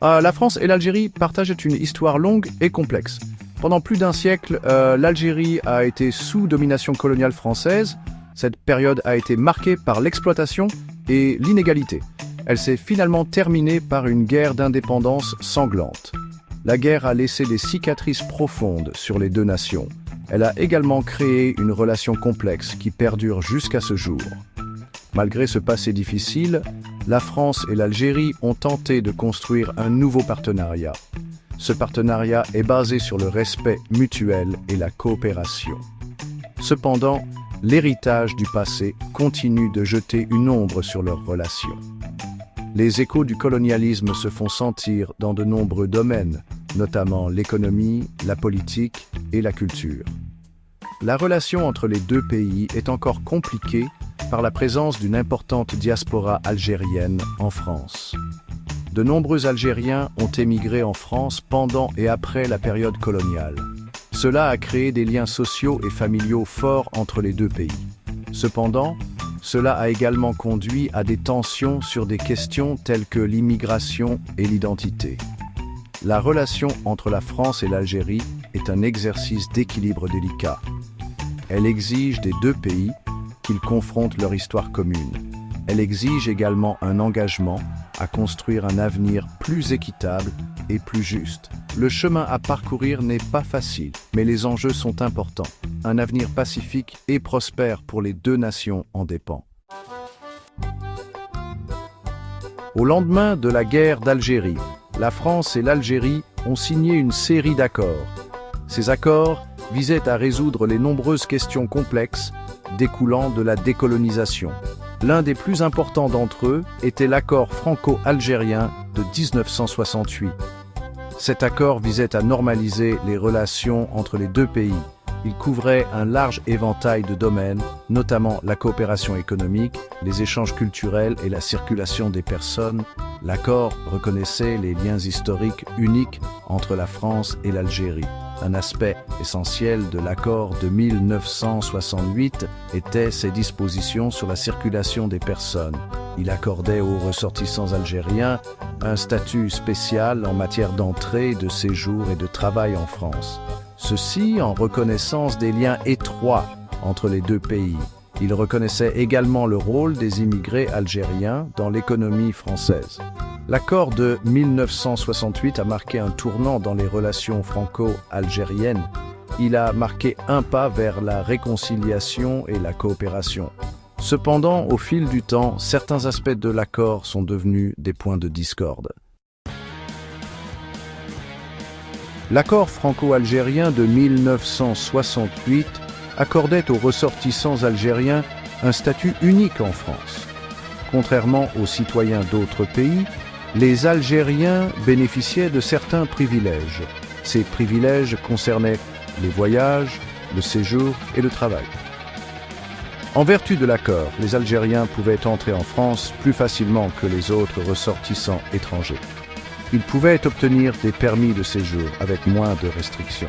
La France et l'Algérie partagent une histoire longue et complexe. Pendant plus d'un siècle, l'Algérie a été sous domination coloniale française. Cette période a été marquée par l'exploitation et l'inégalité. Elle s'est finalement terminée par une guerre d'indépendance sanglante. La guerre a laissé des cicatrices profondes sur les deux nations. Elle a également créé une relation complexe qui perdure jusqu'à ce jour. Malgré ce passé difficile, la France et l'Algérie ont tenté de construire un nouveau partenariat. Ce partenariat est basé sur le respect mutuel et la coopération. Cependant, l'héritage du passé continue de jeter une ombre sur leurs relations. Les échos du colonialisme se font sentir dans de nombreux domaines, notamment l'économie, la politique et la culture. La relation entre les deux pays est encore compliquée par la présence d'une importante diaspora algérienne en France. De nombreux Algériens ont émigré en France pendant et après la période coloniale. Cela a créé des liens sociaux et familiaux forts entre les deux pays. Cependant, cela a également conduit à des tensions sur des questions telles que l'immigration et l'identité. La relation entre la France et l'Algérie est un exercice d'équilibre délicat. Elle exige des deux pays qu'ils confrontent leur histoire commune. Elle exige également un engagement à construire un avenir plus équitable et plus juste. Le chemin à parcourir n'est pas facile, mais les enjeux sont importants. Un avenir pacifique et prospère pour les deux nations en dépend. Au lendemain de la guerre d'Algérie, la France et l'Algérie ont signé une série d'accords. Ces accords visaient à résoudre les nombreuses questions complexes découlant de la décolonisation. L'un des plus importants d'entre eux était l'accord franco-algérien de 1968. Cet accord visait à normaliser les relations entre les deux pays. Il couvrait un large éventail de domaines, notamment la coopération économique, les échanges culturels et la circulation des personnes. L'accord reconnaissait les liens historiques uniques entre la France et l'Algérie. Un aspect essentiel de l'accord de 1968 était ses dispositions sur la circulation des personnes. Il accordait aux ressortissants algériens un statut spécial en matière d'entrée, de séjour et de travail en France. Ceci en reconnaissance des liens étroits entre les deux pays. Il reconnaissait également le rôle des immigrés algériens dans l'économie française. L'accord de 1968 a marqué un tournant dans les relations franco-algériennes. Il a marqué un pas vers la réconciliation et la coopération. Cependant, au fil du temps, certains aspects de l'accord sont devenus des points de discorde. L'accord franco-algérien de 1968 accordait aux ressortissants algériens un statut unique en France. Contrairement aux citoyens d'autres pays, les Algériens bénéficiaient de certains privilèges. Ces privilèges concernaient les voyages, le séjour et le travail. En vertu de l'accord, les Algériens pouvaient entrer en France plus facilement que les autres ressortissants étrangers. Ils pouvaient obtenir des permis de séjour avec moins de restrictions.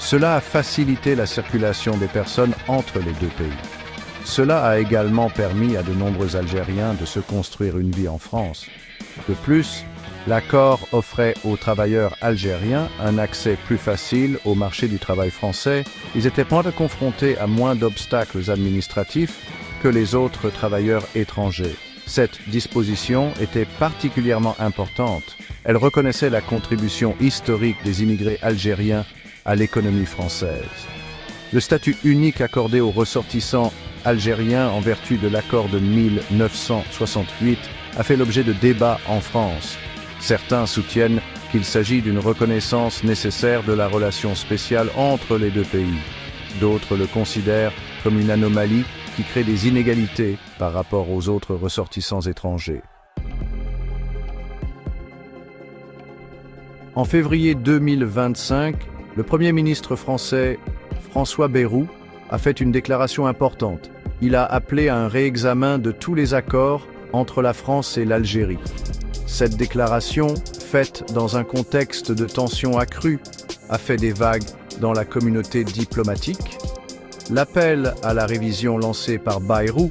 Cela a facilité la circulation des personnes entre les deux pays. Cela a également permis à de nombreux Algériens de se construire une vie en France. De plus, l'accord offrait aux travailleurs algériens un accès plus facile au marché du travail français. Ils étaient confrontés à moins d'obstacles administratifs que les autres travailleurs étrangers. Cette disposition était particulièrement importante. Elle reconnaissait la contribution historique des immigrés algériens à l'économie française. Le statut unique accordé aux ressortissants algériens en vertu de l'accord de 1968 a fait l'objet de débats en France. Certains soutiennent qu'il s'agit d'une reconnaissance nécessaire de la relation spéciale entre les deux pays. D'autres le considèrent comme une anomalie qui crée des inégalités par rapport aux autres ressortissants étrangers. En février 2025, le Premier ministre français François Bayrou a fait une déclaration importante. Il a appelé à un réexamen de tous les accords entre la France et l'Algérie. Cette déclaration, faite dans un contexte de tensions accrues, a fait des vagues dans la communauté diplomatique. L'appel à la révision lancé par Bayrou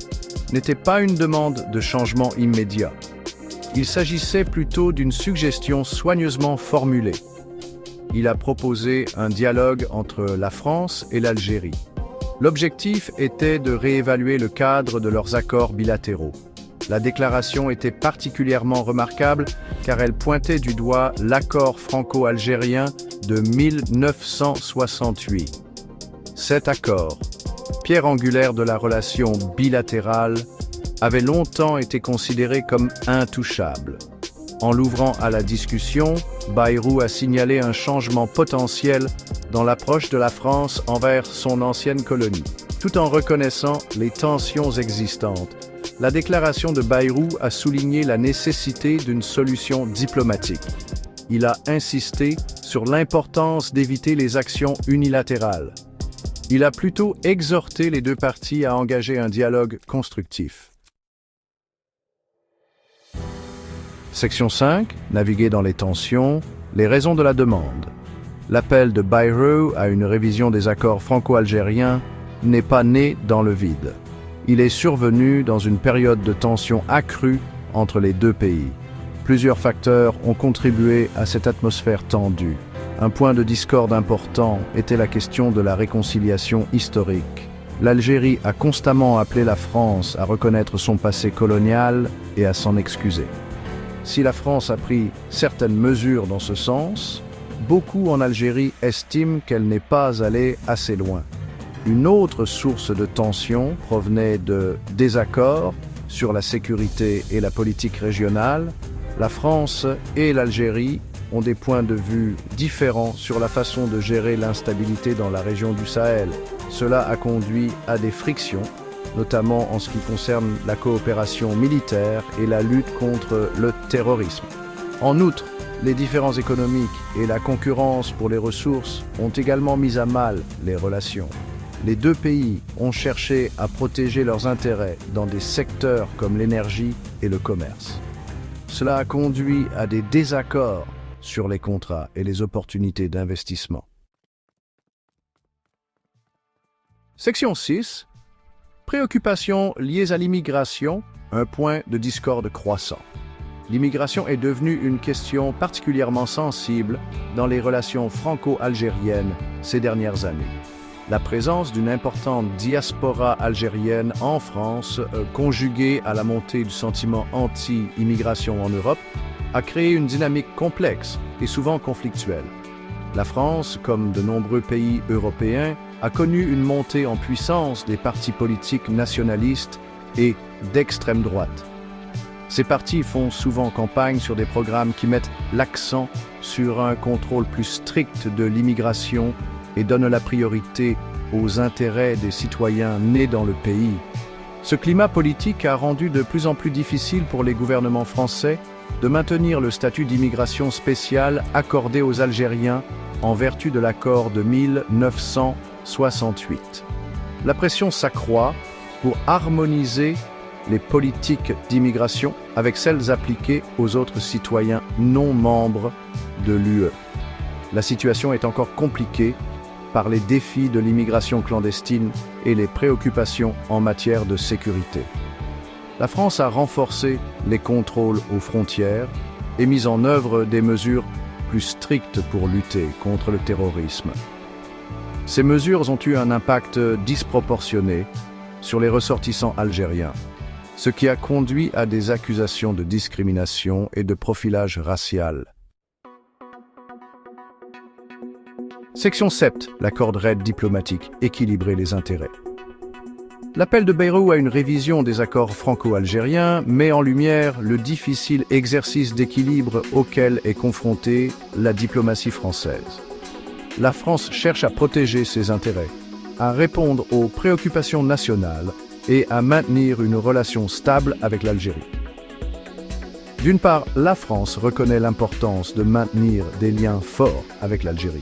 n'était pas une demande de changement immédiat. Il s'agissait plutôt d'une suggestion soigneusement formulée. Il a proposé un dialogue entre la France et l'Algérie. L'objectif était de réévaluer le cadre de leurs accords bilatéraux. La déclaration était particulièrement remarquable car elle pointait du doigt l'accord franco-algérien de 1968. Cet accord, pierre angulaire de la relation bilatérale, avait longtemps été considéré comme intouchable. En l'ouvrant à la discussion, Bayrou a signalé un changement potentiel dans l'approche de la France envers son ancienne colonie. Tout en reconnaissant les tensions existantes, la déclaration de Bayrou a souligné la nécessité d'une solution diplomatique. Il a insisté sur l'importance d'éviter les actions unilatérales. Il a plutôt exhorté les deux parties à engager un dialogue constructif. Section 5. Naviguer dans les tensions, les raisons de la demande. L'appel de Bayrou à une révision des accords franco-algériens n'est pas né dans le vide. Il est survenu dans une période de tension accrue entre les deux pays. Plusieurs facteurs ont contribué à cette atmosphère tendue. Un point de discorde important était la question de la réconciliation historique. L'Algérie a constamment appelé la France à reconnaître son passé colonial et à s'en excuser. Si la France a pris certaines mesures dans ce sens, beaucoup en Algérie estiment qu'elle n'est pas allée assez loin. Une autre source de tension provenait de désaccords sur la sécurité et la politique régionale. La France et l'Algérie ont des points de vue différents sur la façon de gérer l'instabilité dans la région du Sahel. Cela a conduit à des frictions, notamment en ce qui concerne la coopération militaire et la lutte contre le terrorisme. En outre, les différences économiques et la concurrence pour les ressources ont également mis à mal les relations. Les deux pays ont cherché à protéger leurs intérêts dans des secteurs comme l'énergie et le commerce. Cela a conduit à des désaccords sur les contrats et les opportunités d'investissement. Section 6. Préoccupations liées à l'immigration, un point de discorde croissant. L'immigration est devenue une question particulièrement sensible dans les relations franco-algériennes ces dernières années. La présence d'une importante diaspora algérienne en France, conjuguée à la montée du sentiment anti-immigration en Europe, a créé une dynamique complexe et souvent conflictuelle. La France, comme de nombreux pays européens, a connu une montée en puissance des partis politiques nationalistes et d'extrême droite. Ces partis font souvent campagne sur des programmes qui mettent l'accent sur un contrôle plus strict de l'immigration et donnent la priorité aux intérêts des citoyens nés dans le pays. Ce climat politique a rendu de plus en plus difficile pour les gouvernements français de maintenir le statut d'immigration spéciale accordé aux Algériens en vertu de l'accord de 1968. La pression s'accroît pour harmoniser les politiques d'immigration avec celles appliquées aux autres citoyens non membres de l'UE. La situation est encore compliquée par les défis de l'immigration clandestine et les préoccupations en matière de sécurité. La France a renforcé les contrôles aux frontières et mis en œuvre des mesures plus strictes pour lutter contre le terrorisme. Ces mesures ont eu un impact disproportionné sur les ressortissants algériens, ce qui a conduit à des accusations de discrimination et de profilage racial. Section 7. La corde raide diplomatique, équilibrer les intérêts. L'appel de Bayrou à une révision des accords franco-algériens met en lumière le difficile exercice d'équilibre auquel est confrontée la diplomatie française. La France cherche à protéger ses intérêts, à répondre aux préoccupations nationales et à maintenir une relation stable avec l'Algérie. D'une part, la France reconnaît l'importance de maintenir des liens forts avec l'Algérie.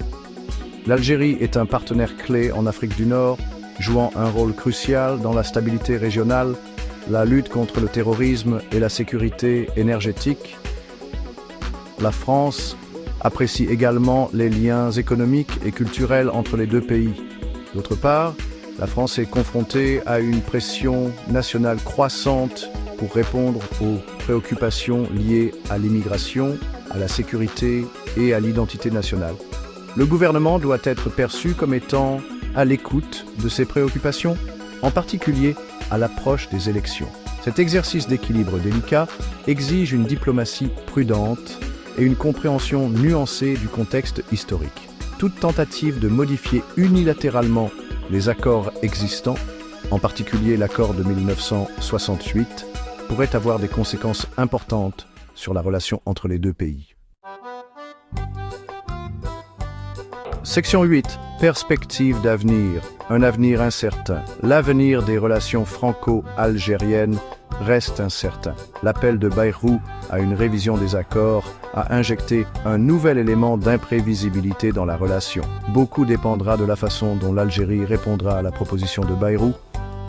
L'Algérie est un partenaire clé en Afrique du Nord, jouant un rôle crucial dans la stabilité régionale, la lutte contre le terrorisme et la sécurité énergétique. La France apprécie également les liens économiques et culturels entre les deux pays. D'autre part, La France est confrontée à une pression nationale croissante pour répondre aux préoccupations liées à l'immigration, à la sécurité et à l'identité nationale. Le gouvernement doit être perçu comme étant à l'écoute de ces préoccupations, en particulier à l'approche des élections. Cet exercice d'équilibre délicat exige une diplomatie prudente et une compréhension nuancée du contexte historique. Toute tentative de modifier unilatéralement les accords existants, en particulier l'accord de 1968, pourrait avoir des conséquences importantes sur la relation entre les deux pays. Section 8. Perspective d'avenir. Un avenir incertain. L'avenir des relations franco-algériennes reste incertain. L'appel de Bayrou à une révision des accords a injecté un nouvel élément d'imprévisibilité dans la relation. Beaucoup dépendra de la façon dont l'Algérie répondra à la proposition de Bayrou.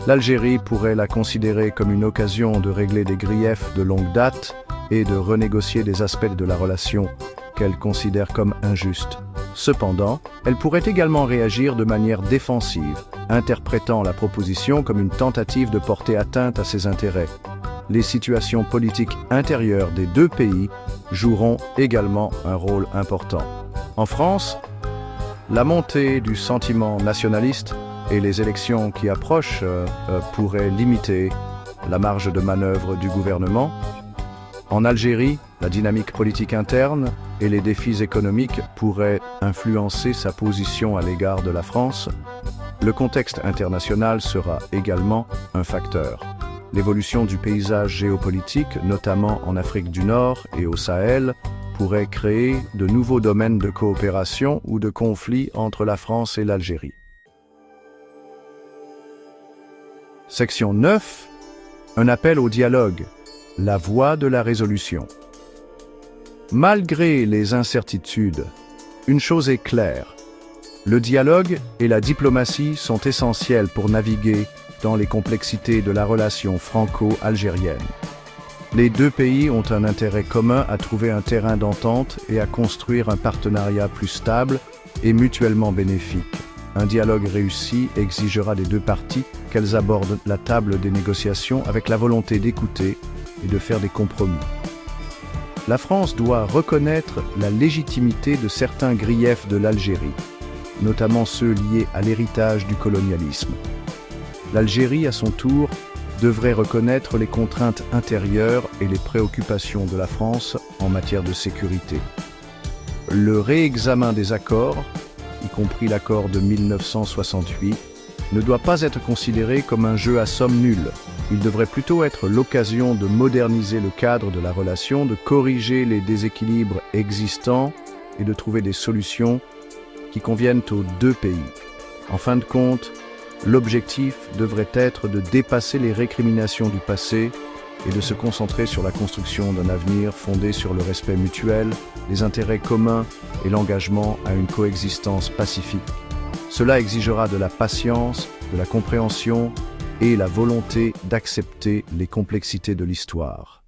L'Algérie pourrait la considérer comme une occasion de régler des griefs de longue date et de renégocier des aspects de la relation qu'elle considère comme injustes. Cependant, elle pourrait également réagir de manière défensive, interprétant la proposition comme une tentative de porter atteinte à ses intérêts. Les situations politiques intérieures des deux pays joueront également un rôle important. En France, la montée du sentiment nationaliste et les élections qui approchent pourraient limiter la marge de manœuvre du gouvernement. En Algérie, la dynamique politique interne et les défis économiques pourraient influencer sa position à l'égard de la France. Le contexte international sera également un facteur. L'évolution du paysage géopolitique, notamment en Afrique du Nord et au Sahel, pourrait créer de nouveaux domaines de coopération ou de conflits entre la France et l'Algérie. Section 9. Un appel au dialogue. La voie de la résolution. Malgré les incertitudes, une chose est claire. Le dialogue et la diplomatie sont essentiels pour naviguer dans les complexités de la relation franco-algérienne. Les deux pays ont un intérêt commun à trouver un terrain d'entente et à construire un partenariat plus stable et mutuellement bénéfique. Un dialogue réussi exigera des deux parties qu'elles abordent la table des négociations avec la volonté d'écouter et de faire des compromis. La France doit reconnaître la légitimité de certains griefs de l'Algérie, notamment ceux liés à l'héritage du colonialisme. L'Algérie, à son tour, devrait reconnaître les contraintes intérieures et les préoccupations de la France en matière de sécurité. Le réexamen des accords, y compris l'accord de 1968, ne doit pas être considéré comme un jeu à somme nulle. Il devrait plutôt être l'occasion de moderniser le cadre de la relation, de corriger les déséquilibres existants et de trouver des solutions qui conviennent aux deux pays. En fin de compte, l'objectif devrait être de dépasser les récriminations du passé et de se concentrer sur la construction d'un avenir fondé sur le respect mutuel, les intérêts communs et l'engagement à une coexistence pacifique. Cela exigera de la patience, de la compréhension et la volonté d'accepter les complexités de l'histoire.